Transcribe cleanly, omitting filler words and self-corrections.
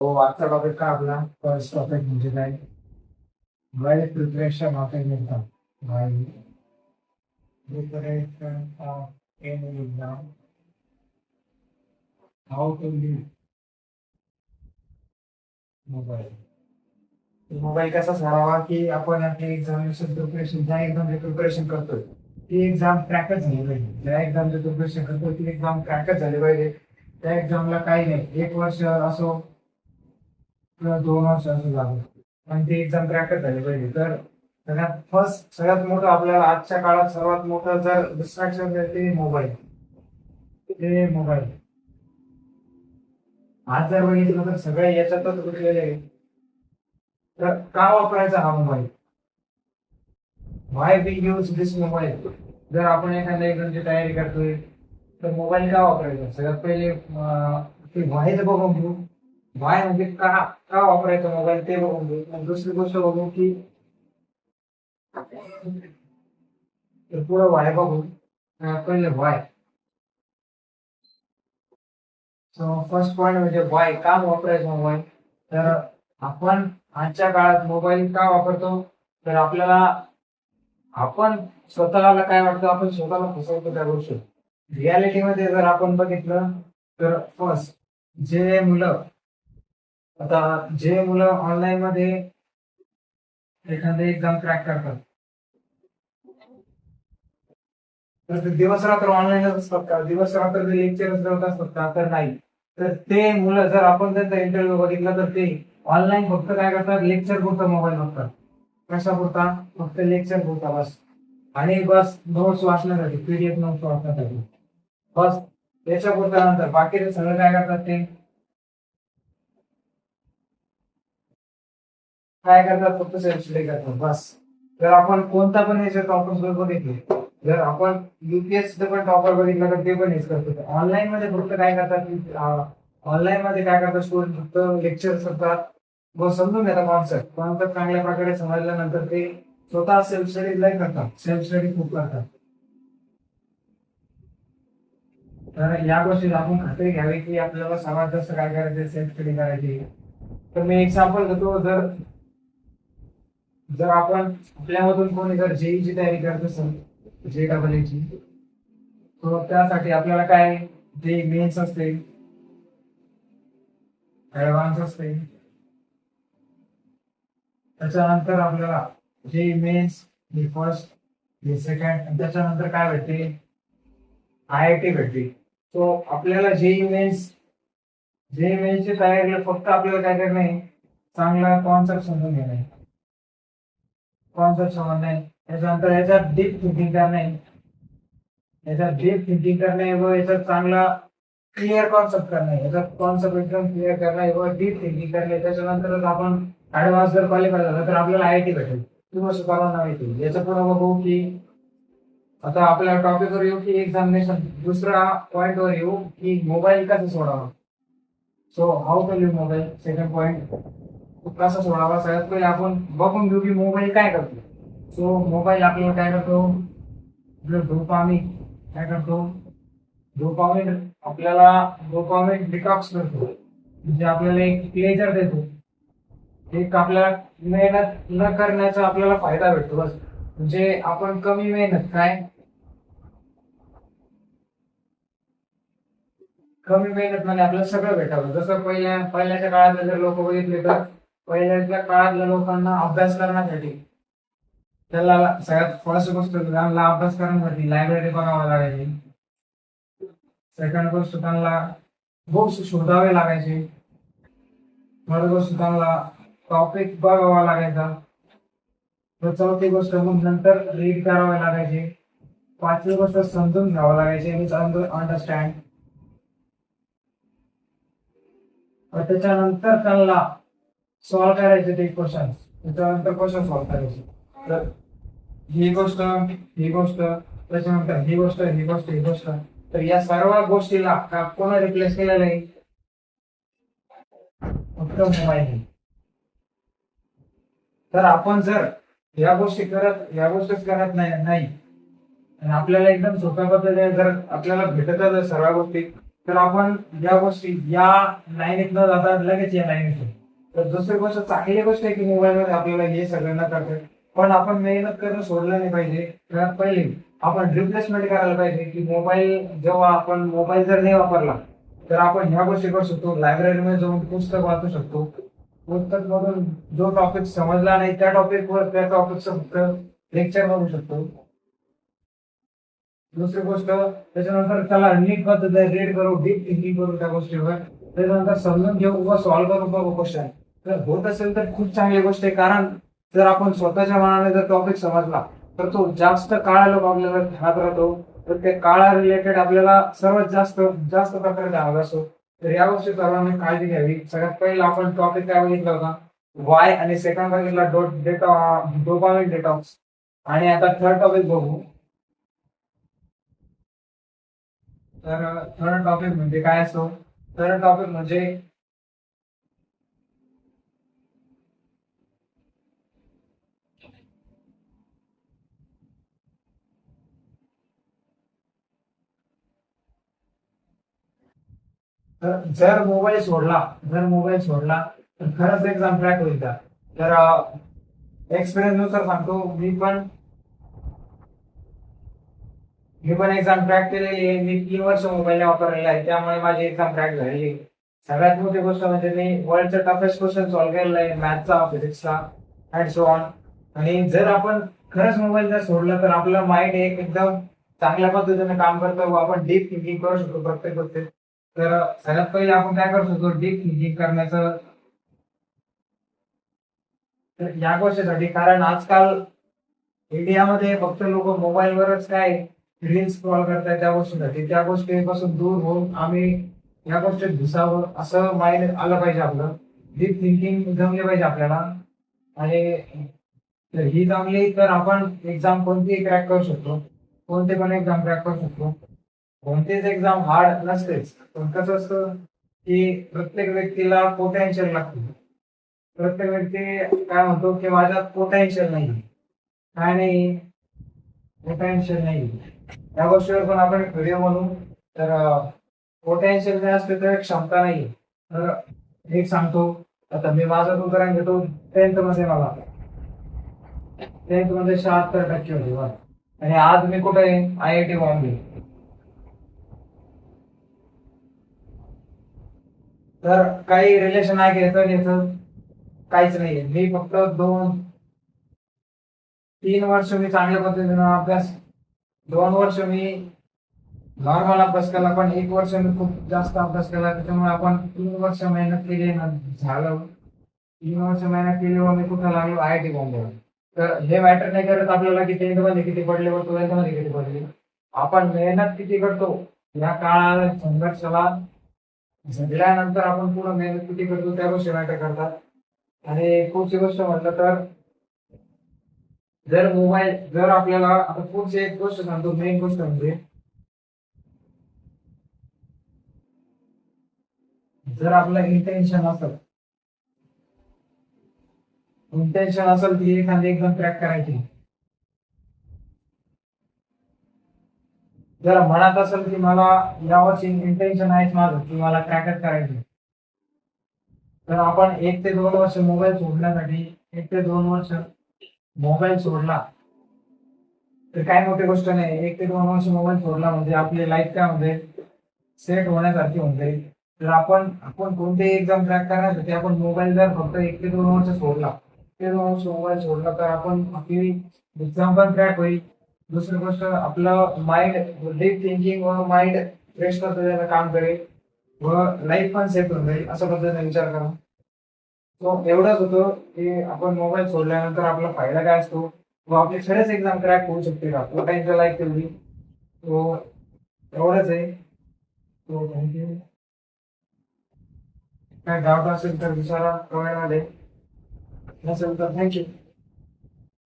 हो, आजचा टॉपिक काय आपला फर्स्ट टॉपिक म्हणजे काय well preparation of an exam. Well preparation of an exam, how to use mobile. Mobile कसा सोडावा की आपण आपली एक्झामिनेशन प्रिपरेशन ज्या एक्झामचे प्रिपरेशन करतोय ती एक्झाम क्रॅकच झाली पाहिजे. ज्या एक्झामचे प्रिपरेशन करतोय ती एक्झाम क्रॅकच झाली पाहिजे. त्या एक्झामला काही नाही, 1 वर्ष असो किंवा 2 वर्ष असो लागलं, पण ती एक्झाम क्रॅकच झाली पाहिजे. तर सगळ्यात मोठं आपल्याला आजच्या काळात सर्वात मोठं जर डिस्ट्रॅक्शन ते मोबाईल. ते मोबाईल आज जर बघितलं तर सगळे याच्यातच गुंतलेले आहे. तर का वापरायचा हा mobile? Why we use this mobile? जर आपण एखाद्या एक्झामची तयारी करतोय तर मोबाईल का वापरायचा? सगळ्यात पहिले ते व्हायच बघून घेऊ. व्हाय म्हणजे का का वापरायचा मोबाईल ते बघून घेऊ. आणि दुसरी गोष्ट बघू की तर पुढं व्हाय बघू. पहिले व्हाय. सो फर्स्ट पॉइंट म्हणजे व्हाय, का वापरायचा मोबाईल? तर आपण आजच्या काळात मोबाईल का वापरतो? तर आपण स्वतःला काय वाटतं, आपण स्वतःला फसवतो त्या गोष्टी. रियालिटीमध्ये जर आपण बघितलं तर फर्स्ट जे मुलं आता जे मुलं ऑनलाईन मध्ये एखादे एक्झाम क्रॅक करतात तर ते दिवस रात्र ऑनलाईनच असतात का? दिवस रात्र ते लेक्चरच करत असतात का? तर नाही. तर ते मुलं जर आपण त्यांचा इंटरव्ह्यू बघितला तर ते ऑनलाईन फक्त काय करतात, लेक्चर पुरता मोबाईल बघतात. कशा पुरता? फक्त लेक्चर पुरता बस. आणि बस नोट्स वाचण्यासाठी, पीडीएफ नोट्स वाचण्यासाठी बस. त्याच्या पुरता. नंतर बाकीचे सगळं काय करतात, ते काय करतात, फक्त सेल्फ स्टडी करतात बस. जर आपण कोणता पण याच्या टॉपर्स बघितले, जर आपण युपीएससी पण टॉपर बघितलं तर ते पण हेच करतात. ऑनलाईन मध्ये फक्त काय करतात, ऑनलाईन मध्ये काय करतात स्टुडंट, फक्त लेक्चर करतात व समजून घेतात कॉन्सेप्ट. कॉन्सेप्ट चांगल्या प्रकारे समजल्यानंतर ते स्वतः सेल्फ स्टडी नाही करतात, सेल्फ स्टडी खूप करतात. तर या गोष्टी आपण खात्री घ्यावी की आपल्याला सर्वात जास्त काय करायचे, सेल्फ स्टडी करायची. तर मी एक्झाम्पल देतो. जर जर आपण आपल्यामधून कोणी जर जेईची तयारी करत असेल, जे डबल ची, तर त्यासाठी आपल्याला काय, जे मेन्स असते, ऍडव्हान्स असते, त्याच्यानंतर आपल्याला जे मेन्स, हे फर्स्ट, हे सेकंड, त्याच्यानंतर काय भेटते, आयआयटी भेटते. सो आपल्याला जेई मेन्सची तयारीला फक्त आपल्याला काय करणे, चांगला कॉन्सेप्ट समजून घेणे, कॉन्सेप्ट समजणे. त्याच्यानंतर याच्यात डीप थिंकिंग करणे, याच्यात डीप थिंकिंग करणे व याच्यात चांगला क्लिअर कॉन्सेप्ट करणे, याच्यात कॉन्सेप्ट एकदम क्लिअर करणे व डीप थिंकिंग करणे. त्याच्यानंतरच आपण ऍडव्हान्स जर क्वालिफाय झाला तर आपल्याला आयआयटी भेटेल किंवा सर्वांना येतील. याच्या पुढे बघू की आता आपल्या टॉपिकवर येऊ की एक्झामिनेशन. दुसरा पॉइंटवर येऊ की मोबाईल कसा सोडावा. So how to use mobile. Second point, कसा सोडावा. सगळ्यात पहिले आपण बघून घेऊ की मोबाईल काय करतो. सो मोबाईल आपल्याला काय करतो, डोपामिन काय करतो, डोपामिन आपल्याला डोपामिन डिटॉक्स करतो, म्हणजे आपल्याला एक प्लेजर देतो, एक आपल्याला मेहनत न करण्याचा आपल्याला फायदा भेटतो बस. म्हणजे आपण कमी मेहनत काय, कमी मेहनत मध्ये आपल्याला सगळं भेटावं. जसं पहिल्याच्या काळातले जर लोक बघितले तर पहिल्याच्या काळातल्या लोकांना अभ्यास करण्यासाठी, त्याला सगळ्यात फर्स्ट गोष्ट त्यांना अभ्यास करण्यासाठी लायब्ररी बघावं लागायची. सेकंड गोष्ट त्यांना बुक्स शोधावे लागायचे. थर्ड गोष्ट त्यांना टॉपिक बघावा लागायचा. तर चौथी गोष्ट मग नंतर रीड करावे लागायचे. पाचवी गोष्ट समजून घ्यावं लागायचे, मीन्स अंडरस्टँड. त्याच्यानंतर त्यांना सॉल्व्ह करायचे ते क्वेश्चन, त्याच्यानंतर क्वेश्चन सॉल्व्ह करायचे. तर ही गोष्ट त्याच्यानंतर ही गोष्ट. तर या सर्व गोष्टीला कोण रिप्लेस केलेलं आहे, फक्त मोबाईल. तर आपण जर या गोष्टीच करत नाही आणि आपल्याला एकदम सोप्या पद्धतीने जर आपल्याला भेटत सर्व गोष्टी, तर आपण या गोष्टी या लाईनीत न जाता लगेच या लाईनीत येतो. तर दुसरी गोष्ट चांगली गोष्ट आहे की मोबाईल मध्ये आपल्याला हे सगळं न करता पण आपण मेहनत करणं सोडलं नाही पाहिजे. तर पहिले आपण रिप्लेसमेंट करायला पाहिजे की मोबाईल जेव्हा आपण मोबाईल जर नाही वापरला तर आपण ह्या गोष्टी करू शकतो. लायब्ररीमध्ये जाऊन पुस्तक वाचू शकतो. पुस्तक मधून जो टॉपिक समजला नाही त्या टॉपिकवर त्या टॉपिकचं फक्त लेक्चर बघू शकतो. दुसरी गोष्ट त्याच्यानंतर त्याला नीट पद्धतीने रीड करू, डीप थिंकिंग करू त्या गोष्टीवर. त्याच्यानंतर समजून घेऊ व सॉल्व्ह करू बघू क्वेश्चन. तर होत असेल तर खूप चांगली गोष्ट आहे. कारण जर आपण स्वतःच्या मनाने जर टॉपिक समजला तर तो जास्त काळाला आपल्याला ध्यानात राहतो. तर त्या काळा रिलेटेड आपल्याला सर्वात जास्त जास्त प्रकारे ध्यानात असतो. तर या गोष्टी सर्वांनी काळजी घ्यावी. सगळ्यात पहिला आपण टॉपिक काय बघितला होता, वाय, आणि सेकंड बघितला डोपामिन डिटॉक्स. आणि आता थर्ड टॉपिक बघू. तर थर्ड टॉपिक म्हणजे काय असतो? थर्ड टॉपिक म्हणजे तर जर मोबाईल सोडला तर खरंच एक्झाम क्रॅक होईल का? तर एक्सपिरियन्स नुसार सांगतो, मी पण एक्झाम क्रॅक केलेली आहे. मी 3 वर्ष मोबाईल वापरलेला आहे, त्यामुळे माझी एक्झाम क्रॅक झालेली आहे. सगळ्यात मोठी गोष्ट म्हणजे मी वर्ल्डचा टफेस्ट क्वेश्चन सॉल्व्ह केलेला आहे, मॅथचा, फिजिक्सचा अँड सो ऑन. आणि जर आपण खरंच मोबाईल जर सोडला तर आपलं माइंड एक एकदम चांगल्या पद्धतीने काम करतं व आपण डीप थिंकिंग करू शकतो प्रत्येक गोष्टीत. तर सगळ्यात पहिले आपण काय करू शकतो डीप थिंकिंग करण्याचं, तर या गोष्टीसाठी. कारण आजकाल इंडियामध्ये फक्त लोक मोबाईलवरच काय रील्स स्क्रॉल करतायत त्या गोष्टीसाठी. त्या गोष्टीपासून दूर होऊन आम्ही या गोष्टीत घुसावं असं माइंड आलं पाहिजे आपलं. डीप थिंकिंग जमले पाहिजे आपल्याला. आणि तर ही जमली तर आपण एक्झाम कोणतीही क्रॅक करू शकतो. कोणते पण एक्झाम क्रॅक करू शकतो. कोणतीच एक्झाम हार्ड नसतेच. पण कसं असतं की प्रत्येक व्यक्तीला पोटेन्शियल लागतं. प्रत्येक व्यक्ती काय म्हणतो की माझ्यात पोटेन्शियल नाही, काय नाही, पोटेन्शियल नाही. या गोष्टीवर पण आपण एक व्हिडिओ बनवू. तर पोटेन्शियल जे असते तर एक क्षमता नाही. तर एक सांगतो, आता मी माझं उदाहरण घेतो. टेन्थ मध्ये 76% होते बरं. आणि आज मी कुठे आहे, IIT बॉम्बे. तर काही रिलेशन आहे का याचं याचं? काहीच नाहीये. मी फक्त 3 वर्ष मी चांगल्या पद्धतीने अभ्यास, 2 वर्ष मी नॉर्मल अभ्यास केला, पण 1 वर्ष मी खूप जास्त अभ्यास केला. त्याच्यामुळे आपण 3 वर्ष मेहनत केली ना, झालं. 3 वर्ष मेहनत केली व मी कुठं लागलो, IIT बॉम्बेला. तर हे मॅटर नाही करत आपल्याला की टेन्थ मध्ये किती पडले व ट्वेल्थ मध्ये किती पडले. आपण मेहनत किती करतो या काळाला संघर्षाला झगडल्यानंतर आपण पूर्ण मेहनत किती करतो त्या गोष्टी मॅटर करतात. आणि पुढची गोष्ट म्हटलं तर जर आपल्याला आता पुढची एक गोष्ट सांगतो, मेन गोष्ट म्हणजे जर आपलं इंटेन्शन असेल की एखादी एकदम क्रॅक करायची, जर मनात असेल की मला यावर्षी इंटेन्शन आहेच माझं की मला क्रॅकच करायचं, तर आपण 1 ते 2 वर्ष मोबाईल सोडण्यासाठी, 1 ते 2 वर्ष मोबाईल सोडला तर काय मोठी गोष्ट नाही. 1 ते 2 वर्ष मोबाईल सोडला म्हणजे आपली लाईफ काय म्हणजे सेट होण्यासारखी होऊन जाईल. तर आपण कोणतेही एक्झाम क्रॅक करण्यासाठी आपण मोबाईल जर फक्त 1 ते 2 वर्ष सोडला, 1 ते 2 वर्ष मोबाईल सोडला तर आपण आपली एक्झाम पण क्रॅक होईल. दुसरी गोष्ट आपलं माइंड डीप थिंकिंग व माइंड फ्रेश पद्धतीने काम करेल व लाईफ पण सेट होऊन जाईल असं पद्धतीने विचार करा. तो एवढंच होतं की आपण मोबाईल सोडल्यानंतर आपला फायदा काय असतो व आपली खरंच एक्झाम क्रॅक होऊ शकते का, पोटेन्शियल आहे तेवढी. तो एवढंच आहे. तो थँक्यू. काय डाऊट असेल तर विचारा कमेंटमध्ये. नसेल तर थँक्यू.